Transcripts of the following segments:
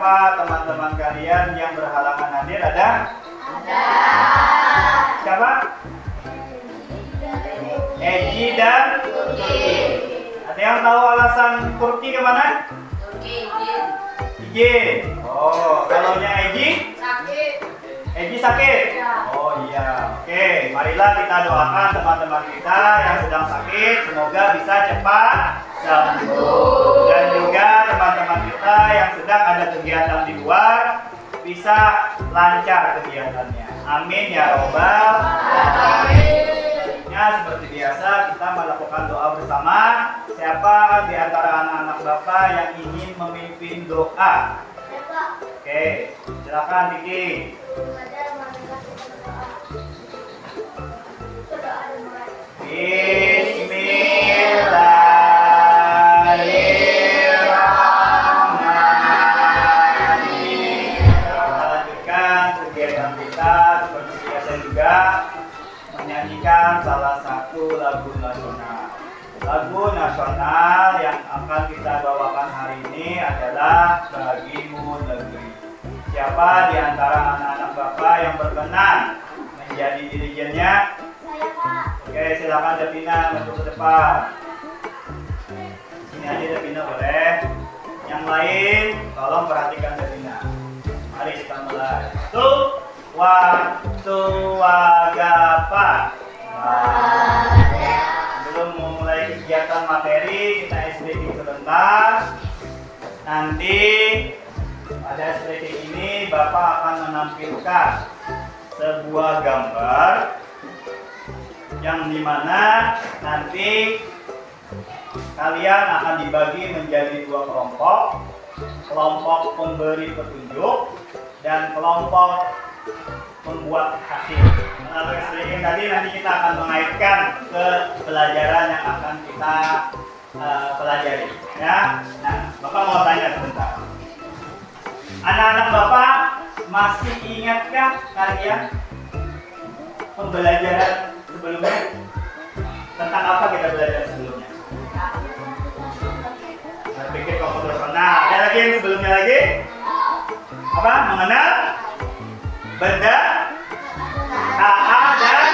siapa teman-teman kalian yang berhalangan hadir? Ada? Ada. Siapa? Eji dan Turki. ada yang tahu alasan Turki kemana? Turki izin. Izin. Oh, kalau Eji? Sakit. Eji sakit? Ya. Oh iya. Oke, marilah kita doakan teman-teman kita yang sedang sakit semoga bisa cepat sembuh. Dan juga teman-teman kita yang sedang ada kegiatan di luar bisa lancar kegiatannya. Amin ya robbal alamin. Seperti biasa kita melakukan doa bersama. Siapa di antara anak-anak Bapak yang ingin memimpin doa? Oke, silakan Diki. Bismillahirrahmanirrahim. Kita lanjutkan kegiatan kita seperti biasa juga menyanyikan salah satu lagu nasional. Lagu nasional yang akan kita bawakan hari ini adalah Bagimu Negeri. Siapa di antara anak-anak Bapak yang berkenan menjadi dirijennya? Saya, Pak. Oke, silakan Devina masuk ke depan. Sini aja Devina boleh. Yang lain, tolong perhatikan Devina. Mari kita mulai. Waktu wagapa. Sebelum memulai kegiatan materi, kita SBK sebentar. Nanti pada SBK ini Bapak akan menampilkan sebuah gambar yang dimana nanti kalian akan dibagi menjadi dua kelompok. Kelompok pemberi petunjuk dan kelompok membuat hasil. Melalui SBK tadi nanti kita akan mengaitkan ke pelajaran yang akan kita pelajari, ya. Nah, Bapak mau tanya sebentar. Anak-anak Bapak masih ingatkah kalian pembelajaran sebelumnya? Tentang apa kita belajar sebelumnya? Berpikir komputer. Nah, ada lagi yang sebelumnya lagi? Apa? Mengenal benda AA dan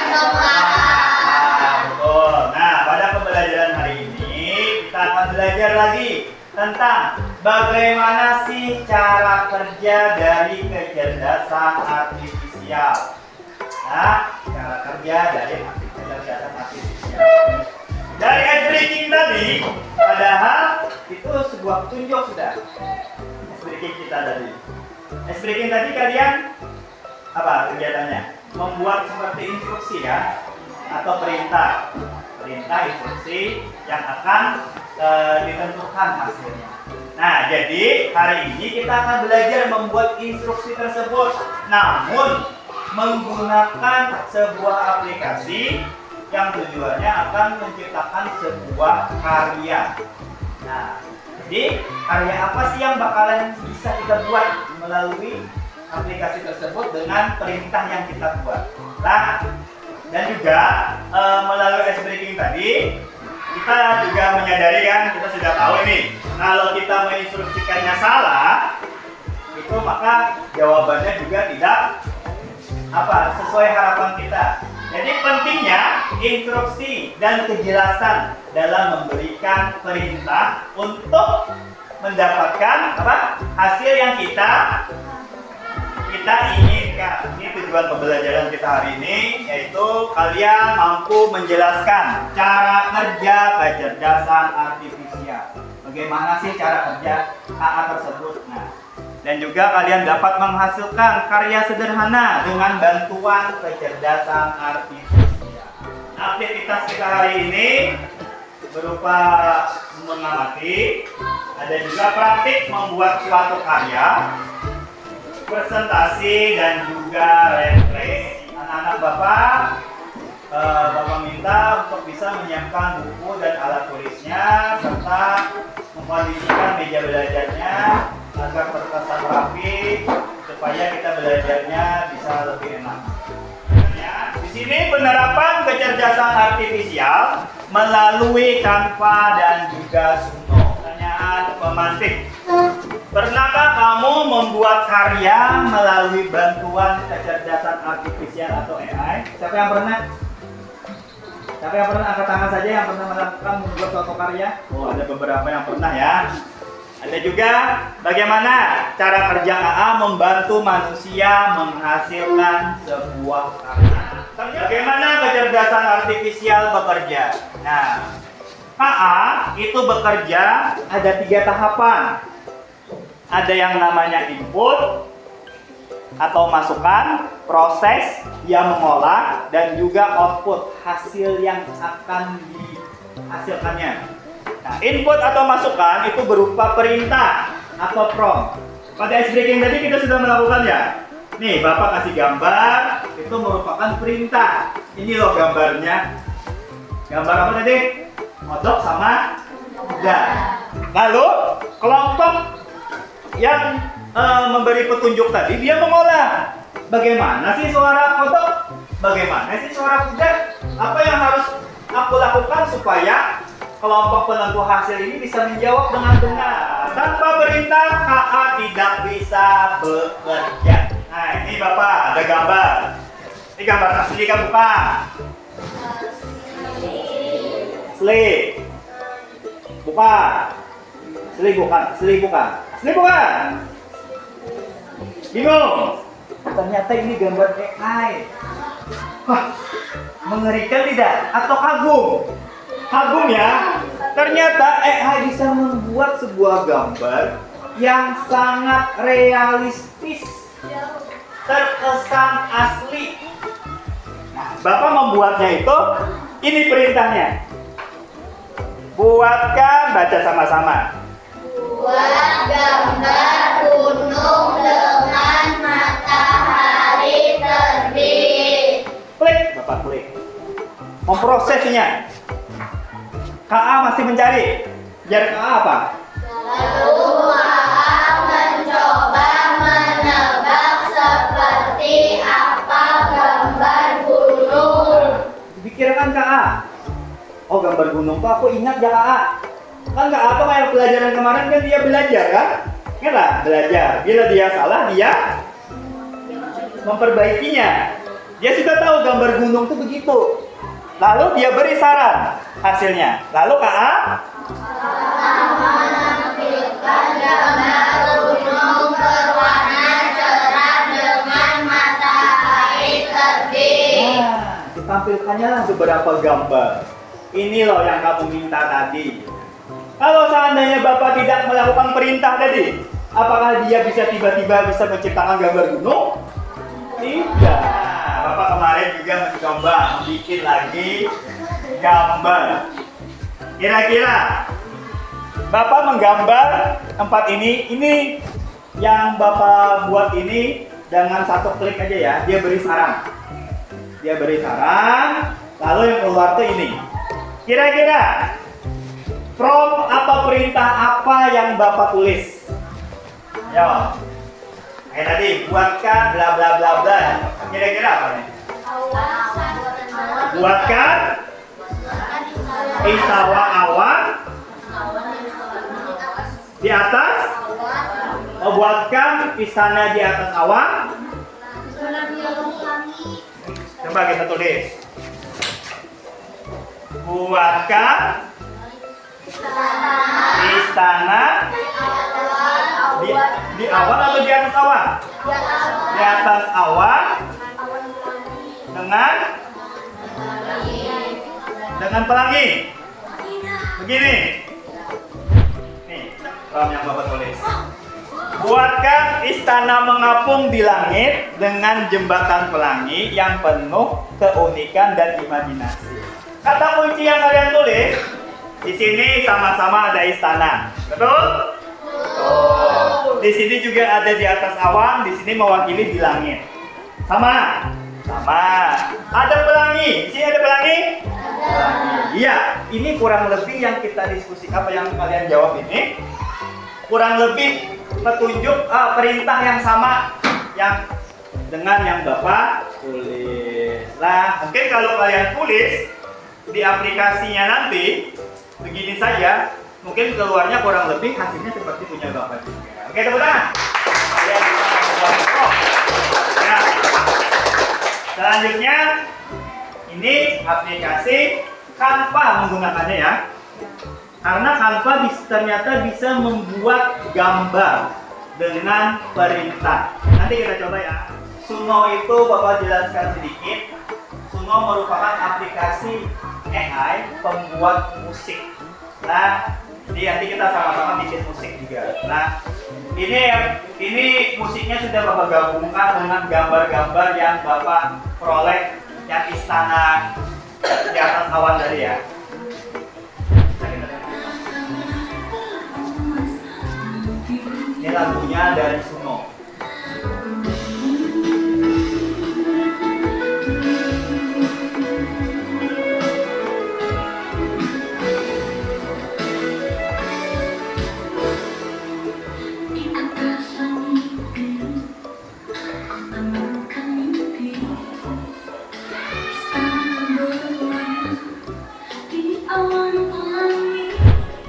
betul. Nah, pada pembelajaran hari ini kita akan belajar lagi tentang bagaimana sih cara kerja dari kecerdasan artifisial. Nah, cara kerja dari kecerdasan artifisial. Dari ice breaking tadi, padahal itu sebuah petunjuk sudah. Ice breaking kita tadi. Ice breaking tadi kalian apa kegiatannya? Membuat seperti instruksi ya, atau perintah instruksi yang akan ditentukan hasilnya. Nah, jadi hari ini kita akan belajar membuat instruksi tersebut, namun menggunakan sebuah aplikasi yang tujuannya akan menciptakan sebuah karya. Nah, jadi karya apa sih yang bakalan bisa kita buat melalui aplikasi tersebut dengan perintah yang kita buat. Nah, dan juga melalui ice breaking tadi kita juga menyadari kan, kita sudah tahu ini kalau kita menginstruksikannya salah itu maka jawabannya juga tidak sesuai harapan kita. Jadi pentingnya instruksi dan kejelasan dalam memberikan perintah untuk mendapatkan hasil yang kita inginkan. Ini tujuan pembelajaran kita hari ini, yaitu kalian mampu menjelaskan cara kerja kecerdasan artifisial. Bagaimana sih cara kerja AA tersebut? Nah, dan juga kalian dapat menghasilkan karya sederhana dengan bantuan kecerdasan artifisial. Nah, aktivitas kita hari ini berupa mengamati, ada juga praktik membuat suatu karya, presentasi, dan juga refleksi. Anak-anak Bapak minta untuk bisa menyiapkan buku dan alat tulisnya serta mengkondisikan meja belajarnya agar terkesan rapi supaya kita belajarnya bisa lebih enak. Di sini penerapan kecerdasan artifisial melalui Canva dan juga Suno. Pertanyaan pemantik. Pernahkah kamu membuat karya melalui bantuan kecerdasan artifisial atau AI? Siapa yang pernah? Siapa yang pernah? Angkat tangan saja yang pernah melakukan membuat suatu karya. Oh, ada beberapa yang pernah ya. Ada juga bagaimana cara kerja KA membantu manusia menghasilkan sebuah karya. Bagaimana kecerdasan artifisial bekerja? Nah, KA itu bekerja ada 3 tahapan. Ada yang namanya input atau masukan, proses yang mengolah, dan juga output, hasil yang akan dihasilkannya. Nah, input atau masukan itu berupa perintah atau prompt. Pada ice breaking tadi kita sudah melakukan ya. Nih, Bapak kasih gambar, itu merupakan perintah. Ini loh gambarnya. Gambar apa tadi? Kodok sama kuda. Lalu, kelompok yang memberi petunjuk tadi, dia mengolah. Bagaimana sih suara kodok? Bagaimana sih suara kuda? Apa yang harus aku lakukan supaya kelompok penentu hasil ini bisa menjawab dengan benar? Tanpa perintah, KA tidak bisa bekerja. Nah, ini Bapak ada gambar. Ini gambar asli kan bukan? Sleigh. Bukan. Sleigh bukan. Sleigh bukan. Sleigh bukan. Bingung? Ternyata ini gambar AI. Wah, mengerikan tidak? Atau kagum? Kagum ya? Ternyata AI bisa membuat sebuah gambar yang sangat realistis, terkesan asli. Nah, Bapak membuatnya itu, ini perintahnya. Buatkan, baca sama-sama. Buat gambar gunung dengan matahari terbit. Klik, Bapak klik. Memprosesnya. KA masih mencari. Biar KA apa? Lalu KA mencoba menebak seperti apa gambar gunung. Dikirakan KA. Oh, gambar gunung tuh aku ingat ya KA. Kan KA tuh kayak pelajaran kemarin kan dia belajar kan? Ingat lah, belajar. Bila dia salah, dia memperbaikinya. Dia sudah tahu gambar gunung tuh begitu. Lalu dia beri saran hasilnya. Lalu KA menampilkan gambar gunung berwarna cerah dengan matahari terbit. Nah, ditampilkannya lah beberapa gambar. Ini loh yang kamu minta tadi. Kalau seandainya Bapak tidak melakukan perintah tadi, apakah dia bisa tiba-tiba bisa menciptakan gambar gunung? Tidak. Bapak kemarin juga mencoba bikin lagi gambar. Kira-kira Bapak menggambar tempat ini yang Bapak buat ini dengan satu klik aja ya. Dia beri saran. Dia beri saran, lalu yang keluar tuh ini. Kira-kira prompt atau perintah apa yang Bapak tulis? Yo. Kayak tadi, buatkan bla bla bla bla. Kira-kira apa nih? Buatkan isawa awan di atas. Oh, buatkan istana di atas awan. Coba kita tulis. Buatkan istana di awan atau di atas awan? Di atas awan dengan pelangi. Begini. Nih, yang Bapak tulis. Buatkan istana mengapung di langit dengan jembatan pelangi yang penuh keunikan dan imajinasi. Kata kunci yang kalian tulis di sini sama-sama ada istana, betul? Di sini juga ada di atas awan, di sini mewakili di langit. Sama? Sama. Ada pelangi. Di sini ada pelangi? Iya, ini kurang lebih yang kita diskusi, apa yang kalian jawab ini kurang lebih petunjuk perintah yang sama yang dengan yang Bapak tulis. Nah, mungkin kalau kalian tulis di aplikasinya nanti begini saja, mungkin keluarnya kurang lebih hasilnya seperti punya Bapak juga. Oke, tepuk tangan. Kalian bisa membuat prompt. Nah, selanjutnya ini aplikasi Canva menggunakannya ya. Karena Canva ternyata bisa membuat gambar dengan perintah. Nanti kita coba ya. Suno itu Bapak jelaskan sedikit. Suno merupakan aplikasi AI pembuat musik. Nah, jadi nanti kita sama-sama bikin musik juga. Nah, ini musiknya sudah Bapak gabungkan dengan gambar-gambar yang Bapak peroleh yang istana di atas awan tadi ya. Ini lagunya dari Suno.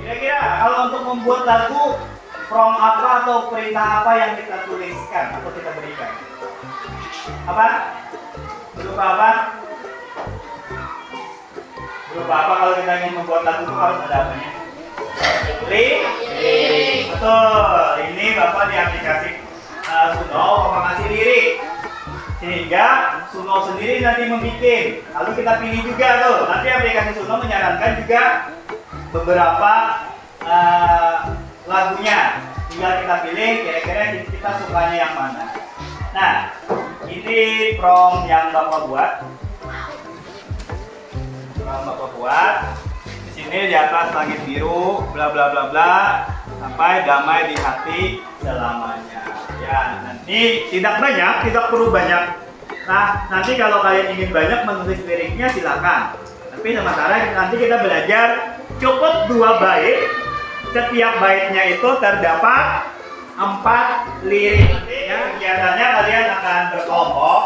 Kira-kira kalau untuk membuat lagu, prompt apa atau perintah apa yang kita tuliskan atau kita berikan? Apa? Berupa apa? Berupa apa kalau kita ingin membuat lagu itu harus ada apanya? Lirik. Betul. Ini Bapak di aplikasi Suno, Bapak kasih lirik. Sehingga Suno sendiri nanti membuat. Lalu kita pilih juga tuh. Nanti aplikasi Suno menyarankan juga beberapa lagunya. Tinggal kita pilih kira-kira kita sukanya yang mana. Nah, ini prompt yang Bapak buat. Di sini di atas langit biru, bla bla bla bla, sampai damai di hati selamanya. Ya, nanti tidak banyak, tidak perlu banyak. Nah, nanti kalau kalian ingin banyak menulis liriknya silakan. Tapi sementara nanti kita belajar cukup 2 bait. Setiap baitnya itu terdapat 4 lirik. Ya, kegiatannya kalian akan berkelompok.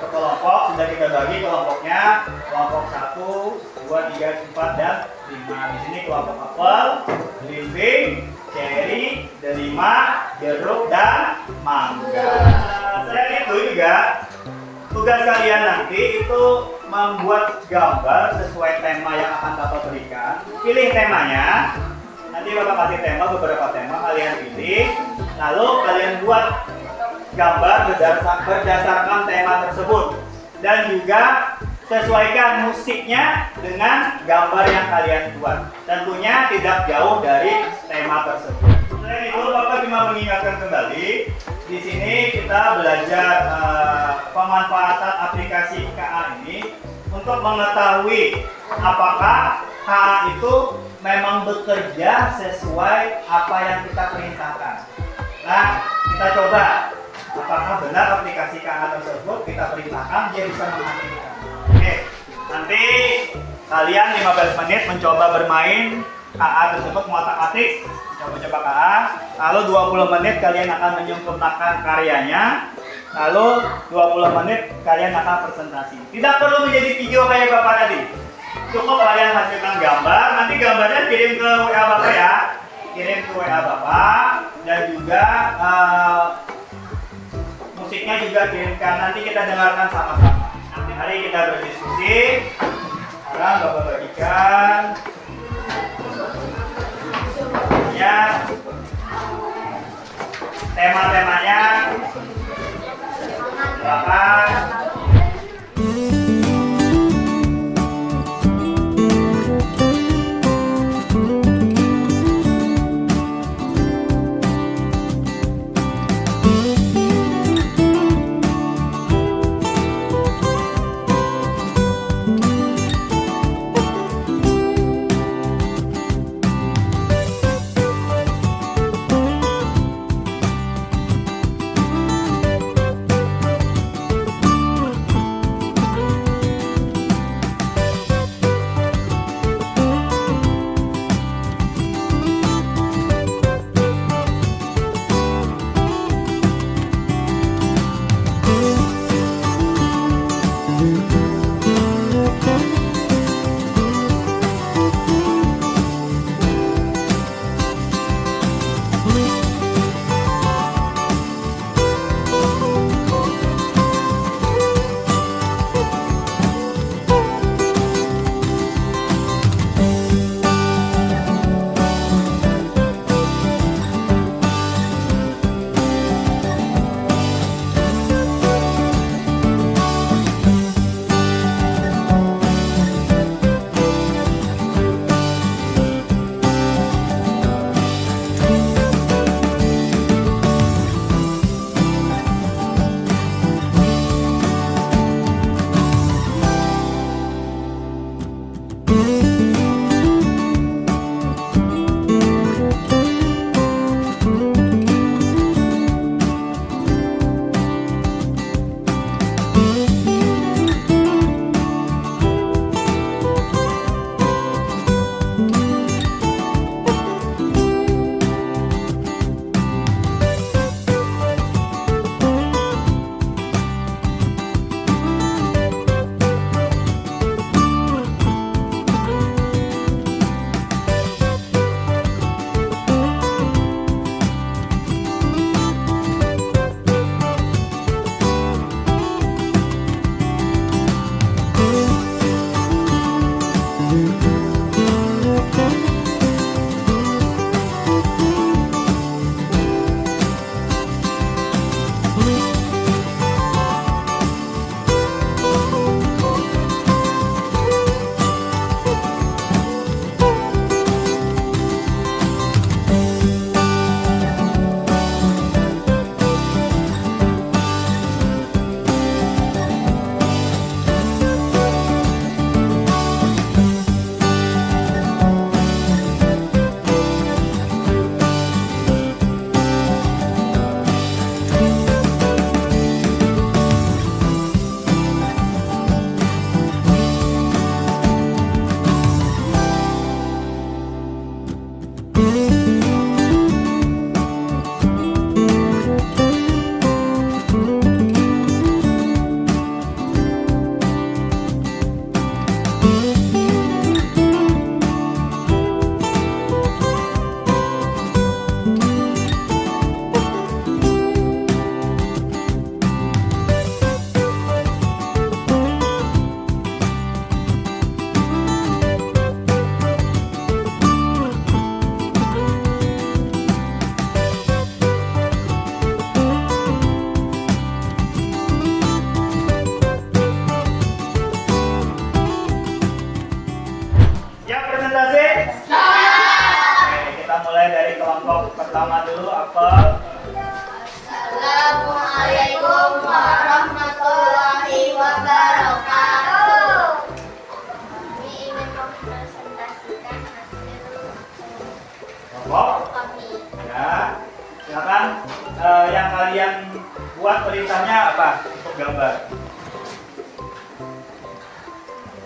Sudah kita bagi kelompoknya. Kelompok 1, 2, 3, 4, dan 5. Di sini kelompok apel, belimbing, ceri, delima, jeruk, dan mangga. Selain itu juga tugas kalian nanti itu membuat gambar sesuai tema yang akan Bapak berikan. Pilih temanya. Nanti Bapak kasih tema, beberapa tema kalian pilih. Lalu kalian buat gambar berdasarkan tema tersebut. Dan juga sesuaikan musiknya dengan gambar yang kalian buat. Tentunya tidak jauh dari tema tersebut. Selain itu, Bapak cuma mengingatkan kembali. Di sini kita belajar pemanfaatan aplikasi KA ini untuk mengetahui apakah KA itu memang bekerja sesuai apa yang kita perintahkan. Nah, kita coba apakah benar aplikasi KA tersebut kita perintahkan dia bisa menghasilkan. Oke, nanti kalian 15 menit mencoba bermain KA tersebut, mengotak-atik, coba KA. Lalu 20 menit kalian akan menyempurnakan karyanya. Lalu 20 menit kalian akan presentasi. Tidak perlu menjadi video kayak Bapak tadi. Cukup kalian hasilkan gambar. Nanti gambarnya kirim ke WA Bapak ya. Kirim ke WA Bapak. Dan juga musiknya juga kirimkan. Nanti kita dengarkan sama-sama. Nanti hari kita berdiskusi. Sekarang Bapak bagikan. Ya, tema-temanya silakan.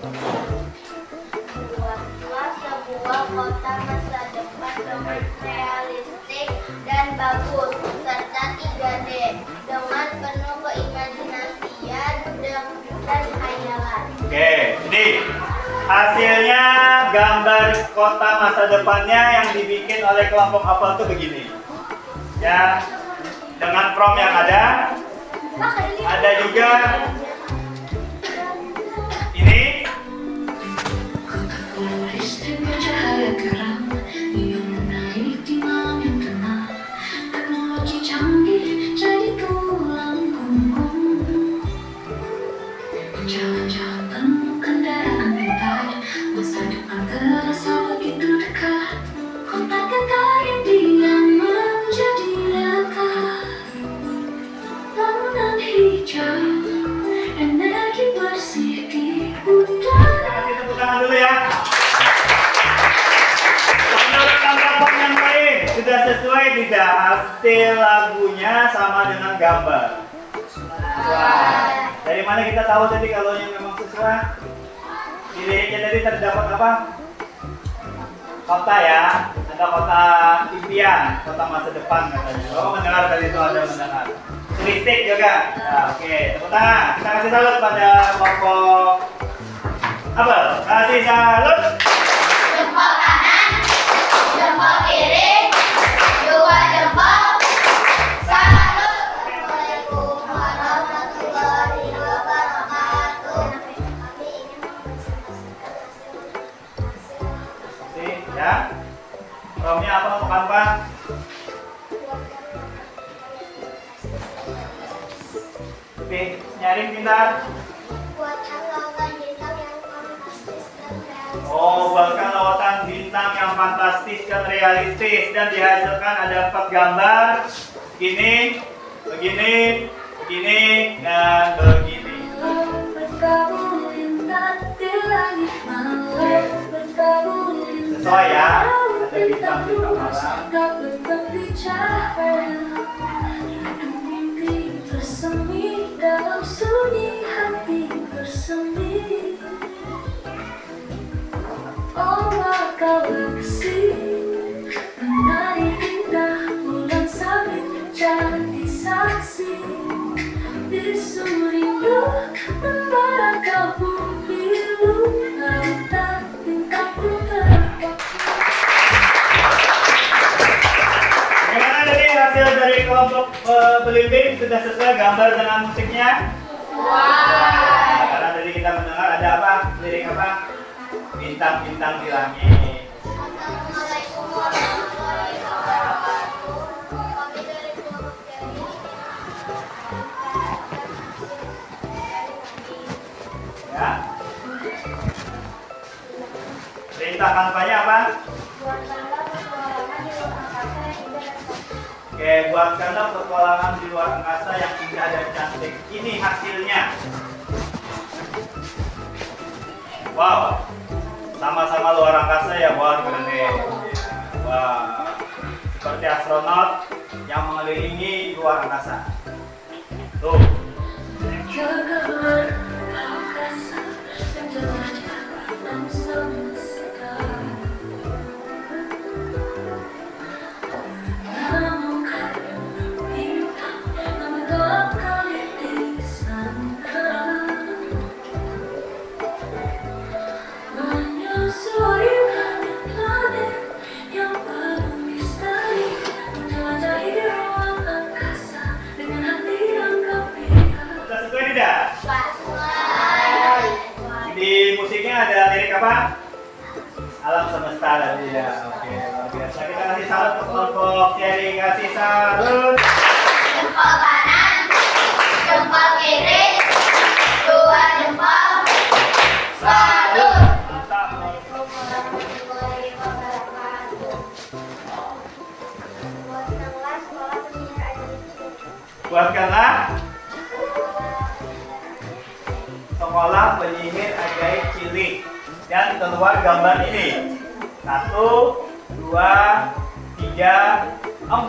Buatlah sebuah kota masa depan dengan realistik dan bagus, serta 3D dengan penuh keimajinasian dan khayalan. Oke, ini hasilnya gambar kota masa depannya yang dibikin oleh kelompok Apel tuh begini. Ya, dengan prompt yang ada juga ini. Jalan-jalan penuh kendaraan pintar, masa depan terasa begitu dekat. Kota kekal yang diam menjadi nyata. Bangunan hijau, energi bersih di udara. Kasih tepuk tangan dulu ya. Menurut tanggapan yang lain, sudah sesuai tidak hasil lagunya sama dengan gambar? Wah. Dari mana kita tahu tadi kalau yang memang sesuai? Di liriknya tadi terdapat apa? Kota ya, ada kota impian, kota masa depan katanya. Oh, mendengar tadi itu ada mendengar. Turistik juga. Nah, oke, tepuk tangan. Kita kasih salut pada kelompok Apel. Kasih salut. Jempol kanan, jempol kiri, 2 jempol. Salut. Assalamualaikum warahmatullahi wabarakatuh. Kami ingin mempresentasikan hasil Ya. Promnya apa untuk apa? Oke, nyaring pintar. buatkan lautan bintang yang fantastis dan realistis. Oh, buatkan lautan bintang yang fantastis dan realistis dan dihasilkan ada 4 gambar. Begini, begini, begini, dan begini. Berkabung lintas di langit malam, berkabung lintas Sesuai ya, ada bintang bintang-bintang luas, malam. tak bertepi cahaya. Hidup mimpi bersemi dalam sunyi hati bersemi. Ombak galaksi menari indah, bulan sabit jadi saksi. Bisu rindu membara kabut biru, lautan bintang pun terbang. Gimana tadi hasil dari kelompok Belimbing? Sudah sesuai gambar dengan musiknya? Nah, karena tadi kita mendengar ada apa? Lirik apa? Bintang-bintang di langit. Assalamualaikum warahmatullahi wabarakatuh. Kami dari kelompok Jari Ya. Perintah kampanye apa? buatkanlah petualangan di luar angkasa yang indah dan cantik. Oke, buatkanlah petualangan di luar angkasa yang indah dan cantik. Ini hasilnya. Wow, sama-sama luar angkasa ya, wah keren deh. Wah, seperti astronot yang mengelilingi luar angkasa. Tuh. Jaga luar angkasa dan jelajah alam semesta. Menemukan bintang yang gelap kali di sana. Menyusuri planet-planet yang penuh misteri, menjelajahi ruang angkasa dengan hati yang gembira. Sudah sesuai tidak? Sesuai. Di musiknya ada lirik apa? Alam semesta tadi ya. Oke, luar biasa. Kita kasih salut untuk kelompok Cherry, kasih salut. Jempol kanan, jempol kiri, 2 jempol. Salut. Mantap. Warahmatullahi wabarakatuh. Buatkanlah sekolah penyihir ajaib cilik. Buatkanlah sekolah penyihir ajaib cilik dan keluar gambar ini. 1, 2, 3, 4, 5.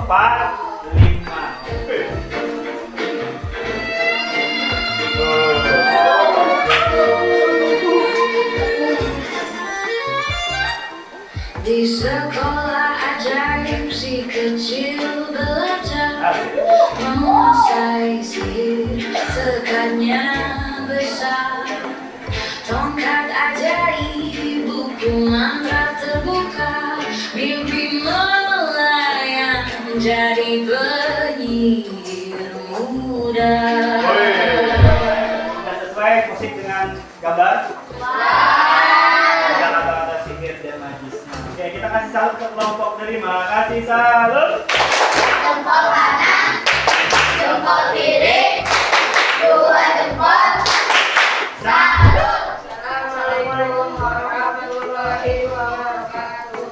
yang besar. Tongkat ajaib, buku mantra terbuka, mimpi melayang jadi penyihir muda. Sudah sesuai musik dengan gambar? Ada kata-kata sihir dan magisnya. Oke, kita kasih salut ke kelompok terima. Kasih salut. Jempol kanan, jempol kiri, dua jempol. Salut. Assalamualaikum warahmatullahi wabarakatuh.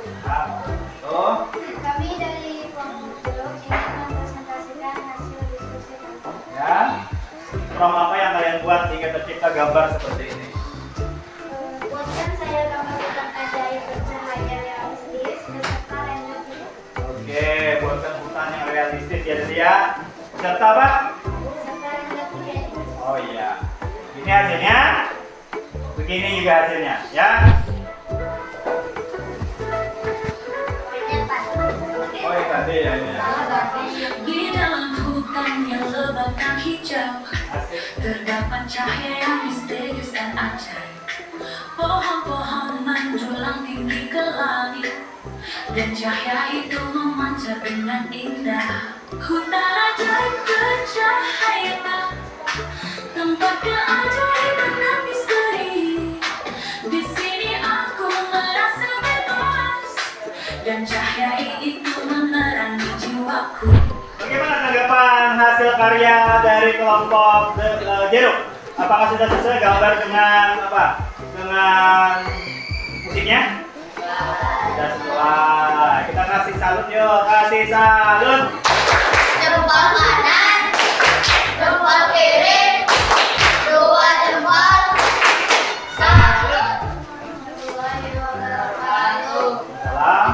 Tuh. Kami dari kelompok Jeruk ingin mempresentasikan hasil diskusi kami. Ya. From apa yang kalian buat sehingga tercipta gambar seperti ini? Buatkan saya gambar hutan ajaib bercahaya realistis beserta random view. Oke, buatkan hutan yang realistis ya Dede ya. Serta apa? Beserta random view. Oh iya. Ini hasilnya. Begini juga hasilnya, ya. Oh iya tadi ya ini. Di dalam hutan yang lebat dan hijau, terdapat cahaya yang misterius dan ajaib. Pohon-pohon menjulang tinggi ke langit, dan cahaya itu memancar dengan indah. Hutan ajaib bercahaya, tempat keajaiban dan misteri. Di sini aku merasa bebas, dan cahaya itu menerangi jiwaku. Bagaimana tanggapan hasil karya dari kelompok Jeruk? Apakah sudah sesuai gambar dengan apa? Dengan musiknya? Sudah sesuai. Kita kasih salut yuk, kasih salut. Jempol kanan, jempol kiri, dua jempol. Salut. Salam.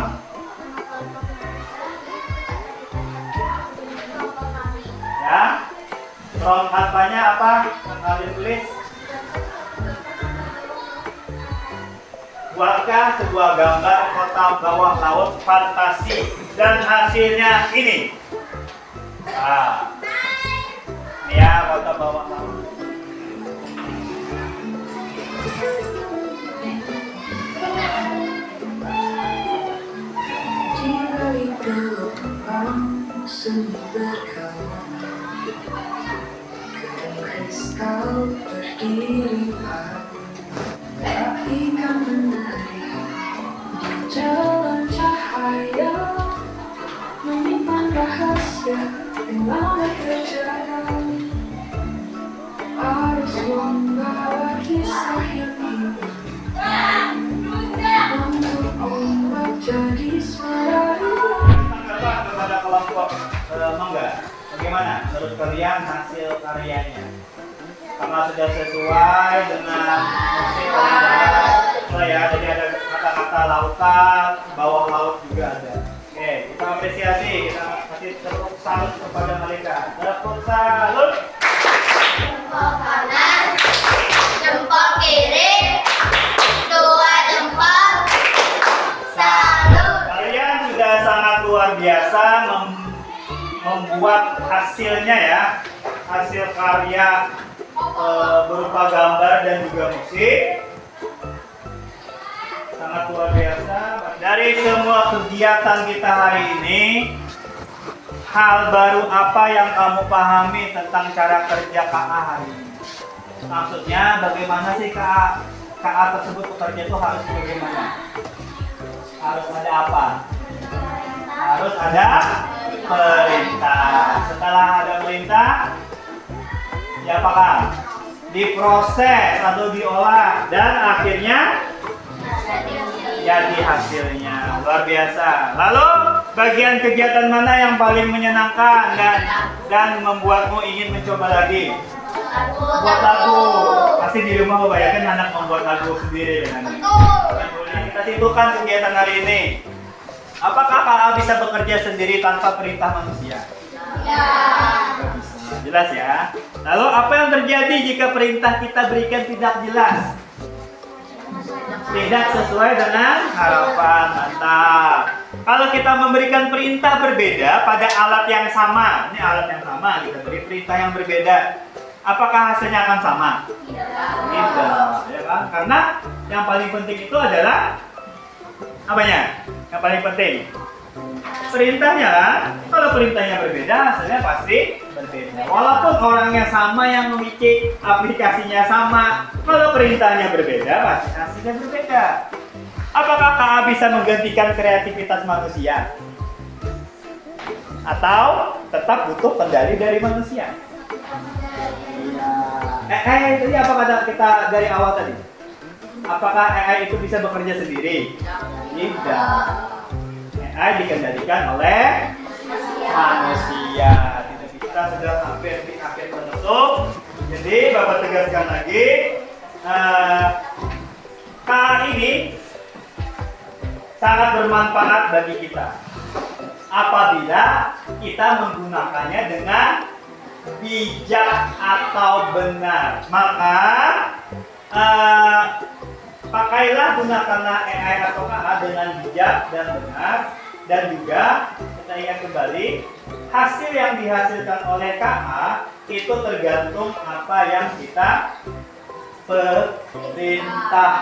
Ya. From katanya apa? Kalian tulis. Buatkan sebuah gambar kota bawah laut fantasi dan hasilnya ini. Nah, ini ya kota bawah laut. Di balik gelombang sunyi berkawan, gedung kristal berdiri padu, ikan menari di jalan cahaya, menyimpan rahasia yang lama terjaga. Arus membawa kisah yang indah, untuk ombak jadi suara. Tanggapan kepada kelompok Mangga, bagaimana menurut kalian hasil karyanya? Karena sudah sesuai dengan musik ya, jadi ada kata-kata lautan, bawah laut juga ada. Oke, kita apresiasi, kita kasih tepuk salut kepada mereka. Tepuk salut. Jempol kanan, jempol kiri, dua jempol. Salut. Kalian sudah sangat luar biasa membuat hasilnya ya, hasil karya berupa gambar dan juga musik. Sangat luar biasa. Dari semua kegiatan kita hari ini, hal baru apa yang kamu pahami tentang cara kerja KA hari ini? Maksudnya bagaimana sih KA tersebut bekerja itu harus bagaimana? Harus ada apa? Harus ada perintah. Setelah ada perintah, ya apakah? Diproses atau diolah dan akhirnya jadi hasilnya. Luar biasa. Lalu bagian kegiatan mana yang paling menyenangkan dan membuatmu ingin mencoba lagi? Buat lagu. Pasti di rumah membayangkan anak membuat lagu sendiri dengan ini. Kita simpulkan kegiatan hari ini. Apakah KA bisa bekerja sendiri tanpa perintah manusia? Ya. Jelas ya. Lalu apa yang terjadi jika perintah kita berikan tidak jelas? Tidak sesuai dengan harapan. Mantap. Kalau kita memberikan perintah berbeda pada alat yang sama, ini alat yang sama, kita beri perintah yang berbeda. apakah hasilnya akan sama? Tidak, ya kan? Karena yang paling penting itu adalah apanya? Yang paling penting perintahnya kan? Kalau perintahnya berbeda, hasilnya pasti berbeda. Walaupun orangnya sama yang memiliki aplikasinya sama, kalau perintahnya berbeda, pasti hasilnya berbeda. Apakah KA bisa menggantikan kreativitas manusia? Atau tetap butuh kendali dari manusia? Tadi apa kata kita dari awal tadi? Apakah AI itu bisa bekerja sendiri? Tidak. AI dikendalikan oleh manusia. Kita sudah hampir di akhir penutup. Jadi Bapak tegaskan lagi, KA ini sangat bermanfaat bagi kita apabila kita menggunakannya dengan bijak atau benar. Maka pakailah, gunakanlah AI atau KA dengan bijak dan benar. Dan juga kita ingat kembali, hasil yang dihasilkan oleh KA itu tergantung apa yang kita perintahkan.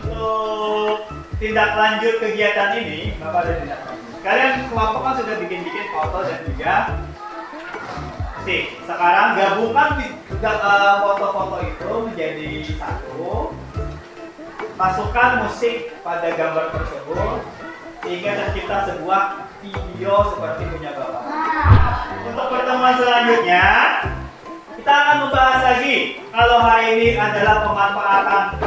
Untuk tindak lanjut kegiatan ini, Bapak ada tindak lanjut. Kalian kelompok kan sudah bikin-bikin foto dan juga sekarang gabungkan foto-foto itu menjadi satu. Masukkan musik pada gambar tersebut sehingga tercipta sebuah video seperti punya Bapak. Untuk pertemuan selanjutnya kita akan membahas lagi. Kalau hari ini adalah pemanfaatan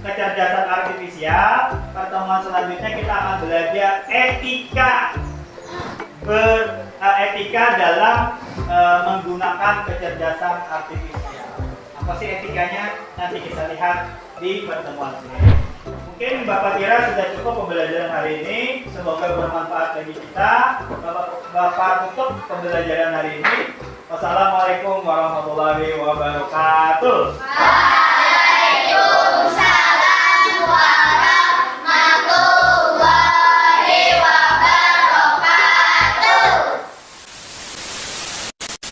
kecerdasan artifisial, pertemuan selanjutnya kita akan belajar etika dalam menggunakan kecerdasan artifisial. Apa sih etikanya? Nanti kita lihat di pertemuan ini. Mungkin Bapak kira sudah cukup pembelajaran hari ini. Semoga bermanfaat bagi kita. Bapak tutup pembelajaran hari ini. Wassalamualaikum warahmatullahi wabarakatuh.